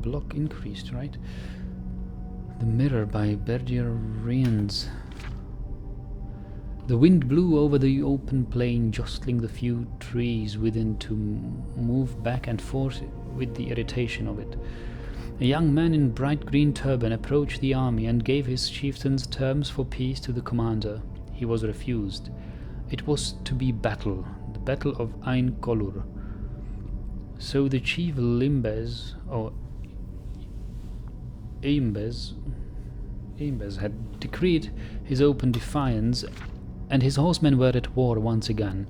block increased, right? The Mirror by Berger Riens. The wind blew over the open plain, jostling the few trees within to move back and forth with the irritation of it. A young man in bright green turban approached the army and gave his chieftain's terms for peace to the commander. He was refused. It was to be battle, the Battle of Ain Kolur. So the chief Limbes, or Aimbes had decreed his open defiance, and his horsemen were at war once again.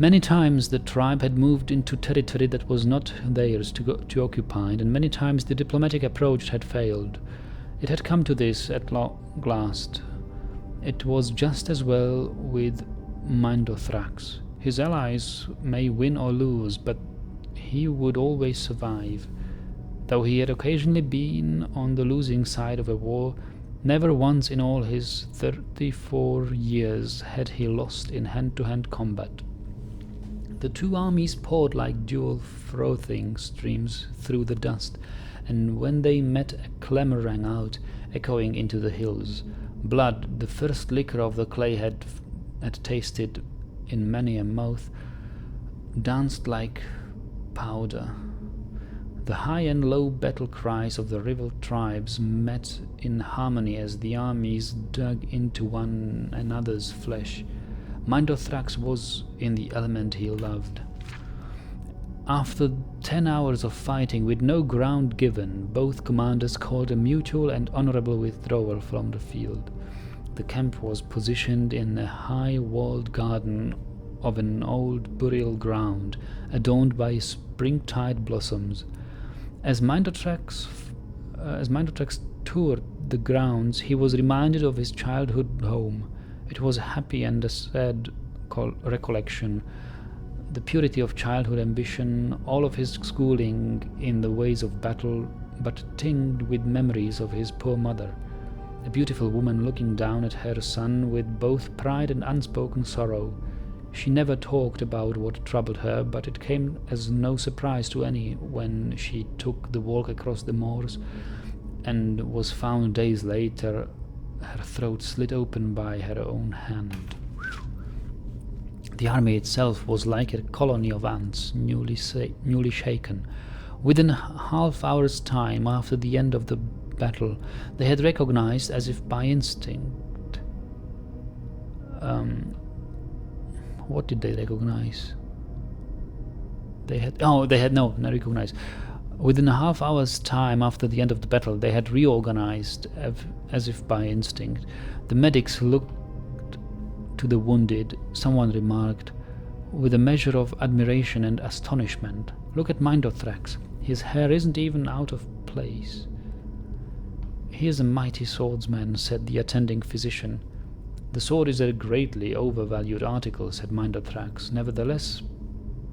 Many times the tribe had moved into territory that was not theirs to occupy, and many times the diplomatic approach had failed. It had come to this at last. It was just as well with Mindothrax. His allies may win or lose, but he would always survive. Though he had occasionally been on the losing side of a war, never once in all his 34 years had he lost in hand-to-hand combat. The two armies poured like dual frothing streams through the dust, and when they met a clamour rang out, echoing into the hills. Blood, the first liquor of the clay had tasted in many a mouth, danced like powder. The high and low battle cries of the rival tribes met in harmony as the armies dug into one another's flesh. Mindothrax was in the element he loved. After 10 hours of fighting with no ground given, both commanders called a mutual and honorable withdrawal from the field. The camp was positioned in a high-walled garden of an old burial ground, adorned by springtide blossoms. As Mindothrax toured the grounds, he was reminded of his childhood home. It was a happy and a sad recollection. The purity of childhood ambition, all of his schooling in the ways of battle, but tinged with memories of his poor mother, a beautiful woman looking down at her son with both pride and unspoken sorrow. She never talked about what troubled her, but it came as no surprise to any when she took the walk across the moors and was found days later, her throat slit open by her own hand. The army itself was like a colony of ants, newly shaken. Within a half hour's time after the end of the battle, they had recognized, as if by instinct, what did they recognize? Not recognize. Within a half hour's time after the end of the battle, they had reorganized as if by instinct. The medics looked to the wounded. Someone remarked, with a measure of admiration and astonishment, "Look at Mindothrax. His hair isn't even out of place." "He is a mighty swordsman," said the attending physician. "The sword is a greatly overvalued article," said Mindothrax, nevertheless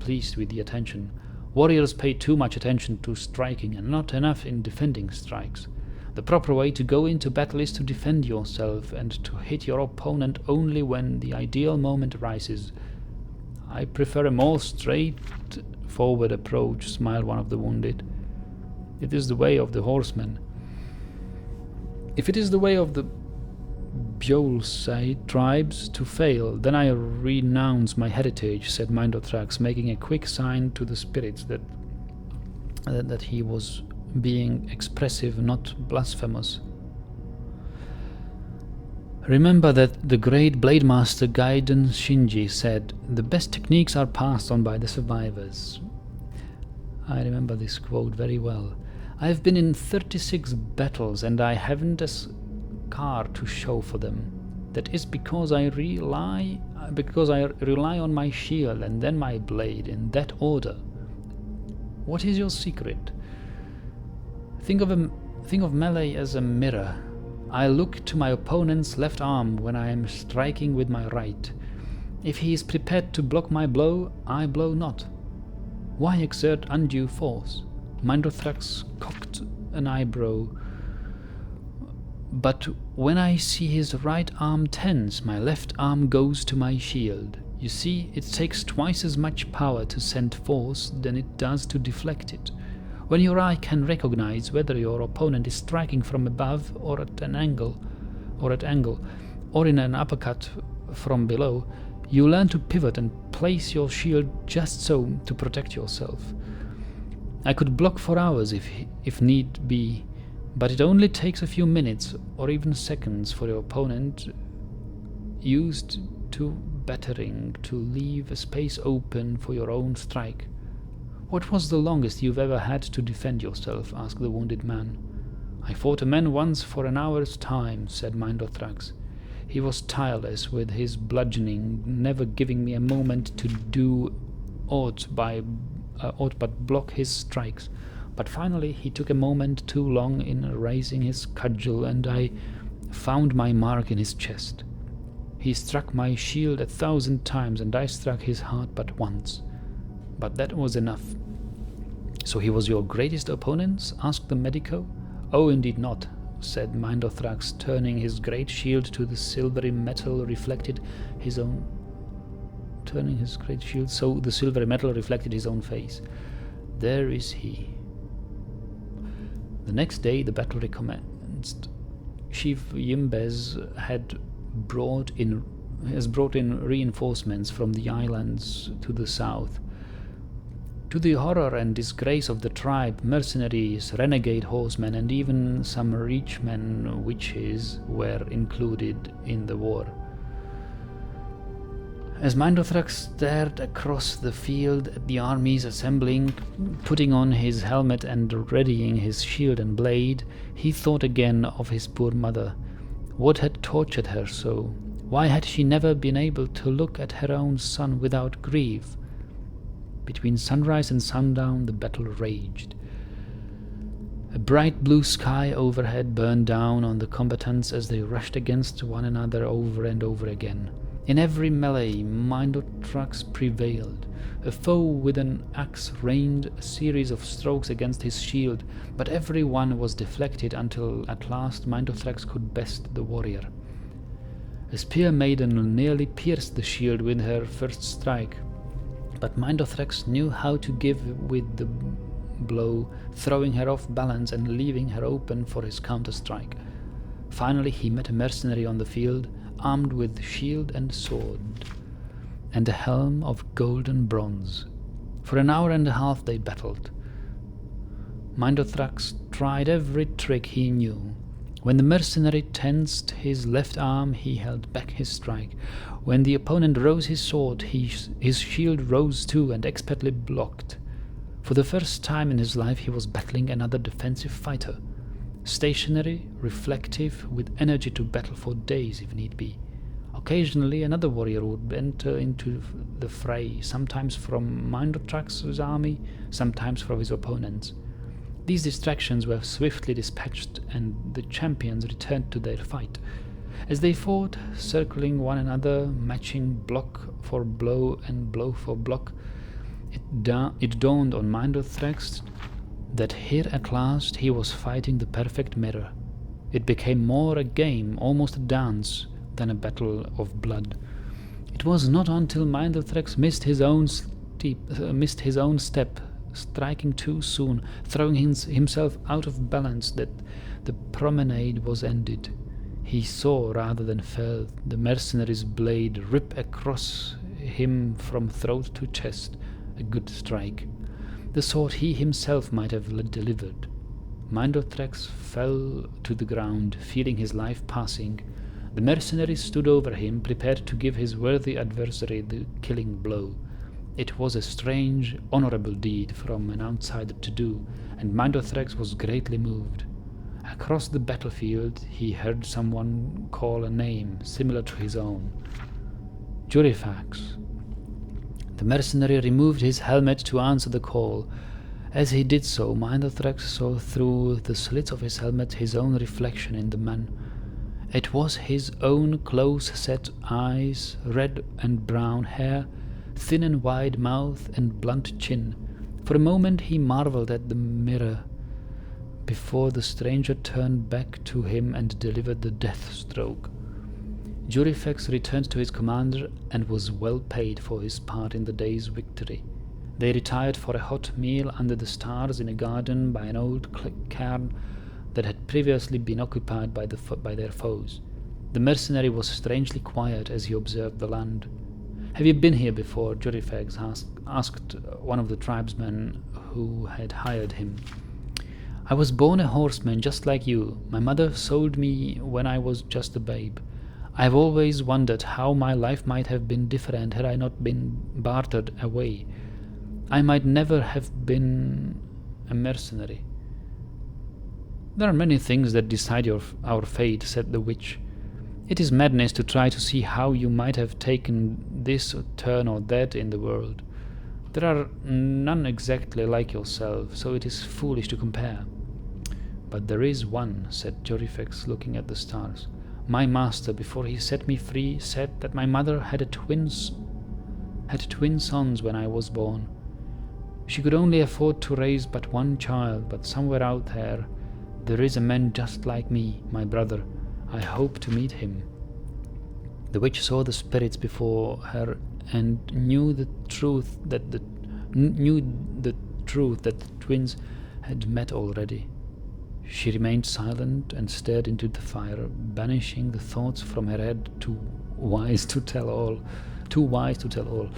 pleased with the attention. "Warriors pay too much attention to striking and not enough in defending strikes. The proper way to go into battle is to defend yourself and to hit your opponent only when the ideal moment arises." "I prefer a more straightforward approach," smiled one of the wounded. "It is the way of the horsemen." "If it is the way of the Bjolsai tribes to fail, then I renounce my heritage," said Mindothrax, making a quick sign to the spirits that he was being expressive, not blasphemous. "Remember that the great blade master Gaiden Shinji said, 'The best techniques are passed on by the survivors.'" I remember this quote very well. "I have been in 36 battles and I haven't a scar to show for them. That is because I rely on my shield and then my blade, in that order. What is your secret? Think of melee as a mirror. I look to my opponent's left arm when I am striking with my right. If he is prepared to block my blow, I blow not. Why exert undue force?" Mindothrax cocked an eyebrow. "But when I see his right arm tense, my left arm goes to my shield. You see, it takes twice as much power to send force than it does to deflect it. When your eye can recognize whether your opponent is striking from above or at an angle, or in an uppercut from below, you learn to pivot and place your shield just so to protect yourself. I could block for hours if need be, but it only takes a few minutes or even seconds for your opponent used to battering to leave a space open for your own strike. What was the longest you've ever had to defend yourself? Asked the wounded man. I fought a man once for an hour's time, said Mindothrax. He was tireless with his bludgeoning, never giving me a moment to do aught but block his strikes. But finally he took a moment too long in raising his cudgel, and I found my mark in his chest. He struck my shield 1,000 times, and I struck his heart but once. But that was enough. So he was your greatest opponent? Asked the medico. Oh, indeed not, said Mindothrax, turning his great shield to the silvery metal reflected his own. Turning his great shield so the silvery metal reflected his own face. There is he. The next day the battle recommenced. Chief Yimbez brought in reinforcements from the islands to the south. To the horror and disgrace of the tribe, mercenaries, renegade horsemen, and even some reachmen witches were included in the war. As Mindothrax stared across the field at the armies assembling, putting on his helmet and readying his shield and blade, he thought again of his poor mother. What had tortured her so? Why had she never been able to look at her own son without grief? Between sunrise and sundown the battle raged. A bright blue sky overhead burned down on the combatants as they rushed against one another over and over again. In every melee, Mindothrax prevailed. A foe with an axe rained a series of strokes against his shield, but every one was deflected until at last Mindothrax could best the warrior. A spear maiden nearly pierced the shield with her first strike, but Mindothrax knew how to give with the blow, throwing her off balance and leaving her open for his counter-strike. Finally he met a mercenary on the field, armed with shield and sword, and a helm of golden bronze. For an hour and a half they battled. Mindothrax tried every trick he knew. When the mercenary tensed his left arm, he held back his strike. When the opponent rose his sword, his shield rose too and expertly blocked. For the first time in his life he was battling another defensive fighter. Stationary, reflective, with energy to battle for days if need be. Occasionally another warrior would enter into the fray, sometimes from Mindothrax's army, sometimes from his opponent's. These distractions were swiftly dispatched, and the champions returned to their fight. As they fought, circling one another, matching block for blow and blow for block, it dawned on Mindothrax that here at last he was fighting the perfect mirror. It became more a game, almost a dance, than a battle of blood. It was not until Mindothrax missed his own step, striking too soon, throwing himself out of balance, that the promenade was ended. He saw rather than felt the mercenary's blade rip across him from throat to chest, a good strike, the sort he himself might have delivered. Mindothrax fell to the ground, feeling his life passing. The mercenary stood over him, prepared to give his worthy adversary the killing blow. It was a strange, honorable deed from an outsider to do, and Mindothrax was greatly moved. Across the battlefield he heard someone call a name similar to his own. Jurifax. The mercenary removed his helmet to answer the call. As he did so, Mindothrax saw through the slits of his helmet his own reflection in the man. It was his own close-set eyes, red and brown hair, thin and wide mouth, and blunt chin. For a moment he marveled at the mirror, before the stranger turned back to him and delivered the death stroke. Jurifax returned to his commander and was well paid for his part in the day's victory. They retired for a hot meal under the stars in a garden by an old cairn that had previously been occupied by their foes. The mercenary was strangely quiet as he observed the land. "Have you been here before?" Jorifex asked one of the tribesmen who had hired him. "I was born a horseman just like you. My mother sold me when I was just a babe. I have always wondered how my life might have been different had I not been bartered away. I might never have been a mercenary." "There are many things that decide our fate," said the witch. "It is madness to try to see how you might have taken this turn or that in the world. There are none exactly like yourself, so it is foolish to compare." "But there is one," said Jorifex, looking at the stars. "My master, before he set me free, said that my mother had twin sons when I was born. She could only afford to raise but one child, but somewhere out there is a man just like me, my brother. I hope to meet him." The witch saw the spirits before her and knew the truth that the twins had met already. She remained silent and stared into the fire, banishing the thoughts from her head, too wise to tell all.